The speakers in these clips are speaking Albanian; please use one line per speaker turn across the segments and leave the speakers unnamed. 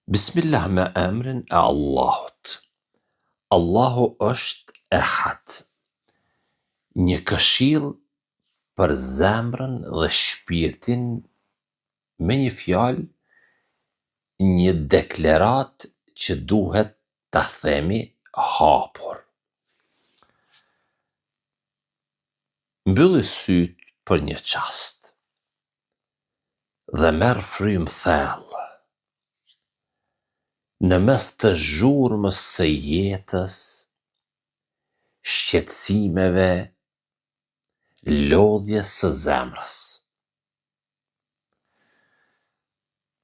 Bismillah me emrin e Allahut. Allahu është ehad. Një këshill për zemrën dhe shpirtin, me një fjalë, një deklarat që duhet ta themi hapur. Mbylli syt për një çast dhe merr frymë thellë. Në mes të zhurmës së jetës, shqetësimeve, lodhjes së zemrës,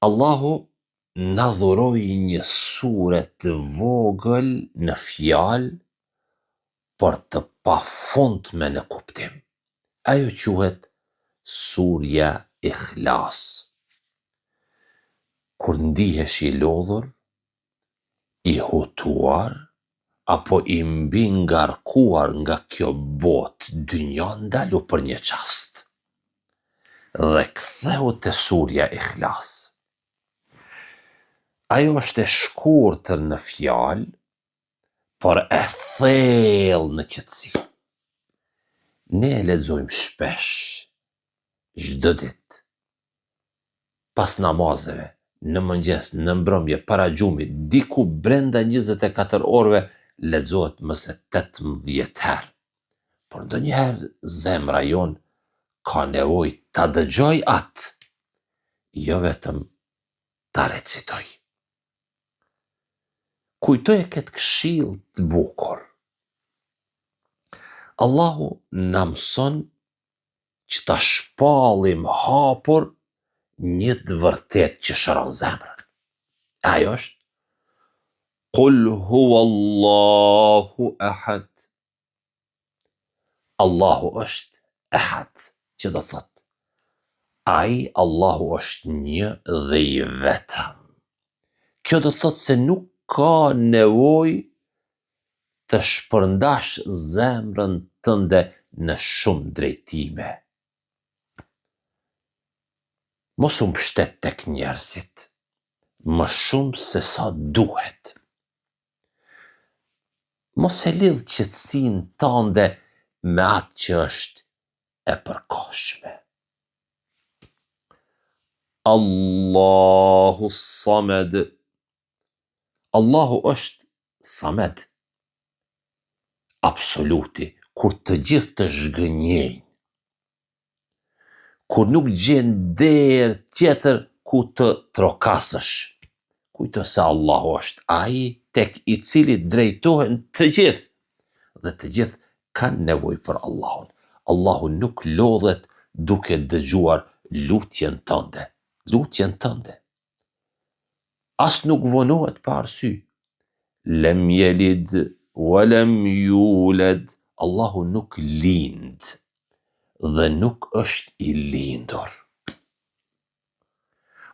Allahu na dhuroi një sure të vogël në fjalë, por të pafundme në kuptim. Ajo quhet Surja Ikhlas. Kur ndihesh i lodhur, i hutuar, apo i mbi ngarkuar nga kjo botë dynja, ndalu për një çast dhe ktheu te Surja Ikhlas. Ajo është e shkurtër në fjalë, por e thellë në qetësi. Ne e lexojmë shpesh, çdo ditë, pas namazeve, në mëngjes, në mbrëmje, para gjumit, diku brenda 24 orëve lexohet më se 18 herë. Por ndonjëherë zemra jon ka nevojë ta dëgjoj atë, jo vetëm ta recitoj. Kujtoje këtë këshill të bukur. Allahu na mëson që ta shpallim hapur një të vërtet që shëron zemrën. Ajo është Qul huwallahu ahad. Allahu është ehad, që do thot, ai Allahu është një dhe i vetëm. Kjo do thot se nuk ka nevojë të shpërndash zemrën tënde në shumë drejtime. Mos u mbështet tek njerëzit, më shumë se sa duhet. Mos e lidh qetësinë tënde me atë që është e përkohshme. Allahu Samed. Allahu është Samed, absoluti, kur të gjithë të zhgënjejnë, kur nuk gjen derë tjetër ku të trokasësh. Kujto se Allahu është ai tek i cili drejtohen të gjithë, dhe të gjithë kanë nevojë për Allahun. Allahu nuk lodhet duke dëgjuar lutjen tënde. As nuk vonohet pa arsye. Lem yelid wa lem yulad. Allahu nuk lind dhe nuk është i lindur.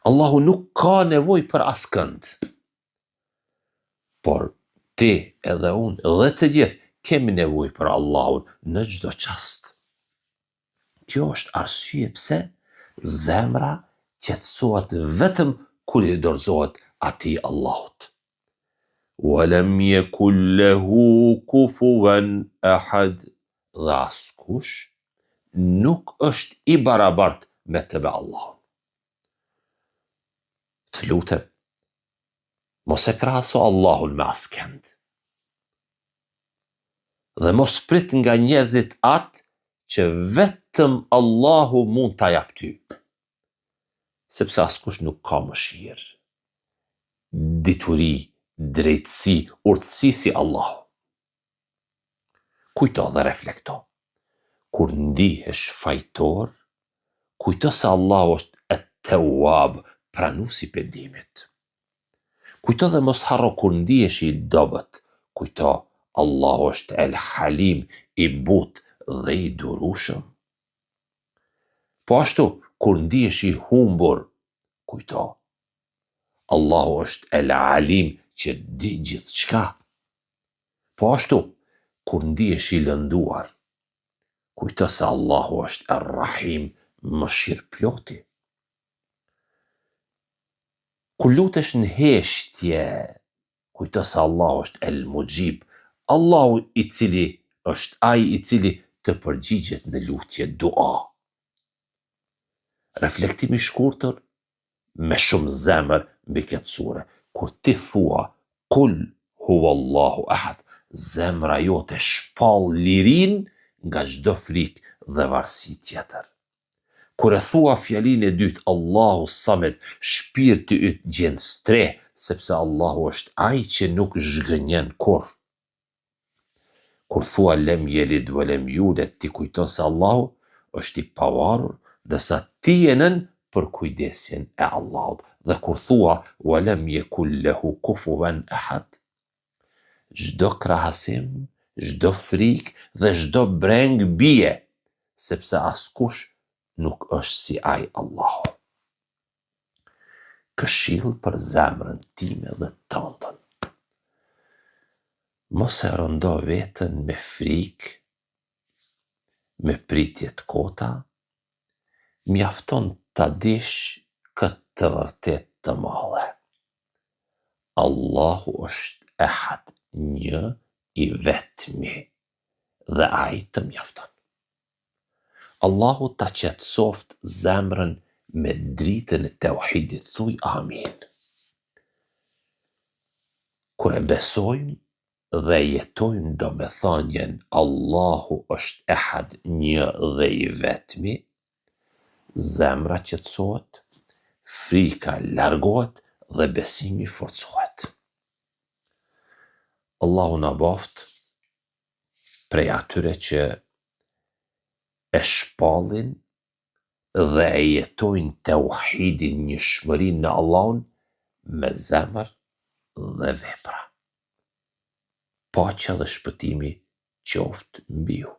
Allahu nuk ka nevojë për askënd. Por ti edhe unë dhe të gjithë kemi nevojë për Allahun në çdo çast. Kjo është arsye pse zemra qetësohet vetëm kur i dorëzohet atij Allahut. Walam yakul lahu kufuwan ahad. Dhe askush nuk është i barabart me të be Allahun. Të lutem, mos e krahaso Allahun me askënd. Dhe mos prit nga njerëzit atë që vetëm Allahu mund ta jap ty. Sepse askush nuk ka mëshirë, dituri, drejtësi, urtësi si Allahu. Kujto dhe reflekto. Kur ndihesh fajtor, kujto se Allahu është at-Tawwab, pranuesi pendimit. Kujto dhe mos harro kur ndihesh i dobët, kujto Allahu është El Halim, i butë dhe i durueshëm. Po ashtu, kur ndihesh i humbur, kujto Allahu është El Alim, që di gjithçka. Po ashtu, kur ndihesh i lënduar, kujto se Allahu është Er-Rahim, mëshirëploti. Kur lutesh në heshtje, kujto se Allahu është El Mujib, Allahu i cili është ai i cili të përgjigjet në lutje, dua. Reflektimi shkurtër me shumë zemër mbi këtë sure. Kur ti thua Kul huwallahu ahad, zemra jote shpall lirin nga çdo frikë dhe varësi tjetër. Kur e thua fjalinë e dytë Allahu Samed, shpirti yt gjen streh, sepse Allahu është ai që nuk zhgënjen kurrë. Kur thua lem yelid wa lem yulad, ti kujton se Allahu është i pavarur dhe sa ti je nën për kujdesjen e Allahut. Dhe kur thua wa lam yakul lahu kufuwan ahad, çdo krahasim, çdo frikë dhe çdo breng bie, sepse askush nuk është si ai Allahu. Këshill për zemrën time dhe tëndën. Mos e rëndo veten me frikë, me pritje të kota, mjafton ta dish këtë të vërtet të madhe. Allahu është ehad, një i vetmi, dhe ai të mjafton. Allahu ta qetësoft zemrën me dritën e tauhidit, thuj amin. Kur e besojmë dhe jetojmë domethënien Allahu është ehad, një dhe i vetmi, zemra qetësohet, frika largohet dhe besimi forcohet. Allahu na boft prej atyre që e shpallin dhe e jetojnë tauhidin, njëshmërinë në Allahun me zemër dhe vepra. Paqja dhe shpëtimi qoftë mbi ju.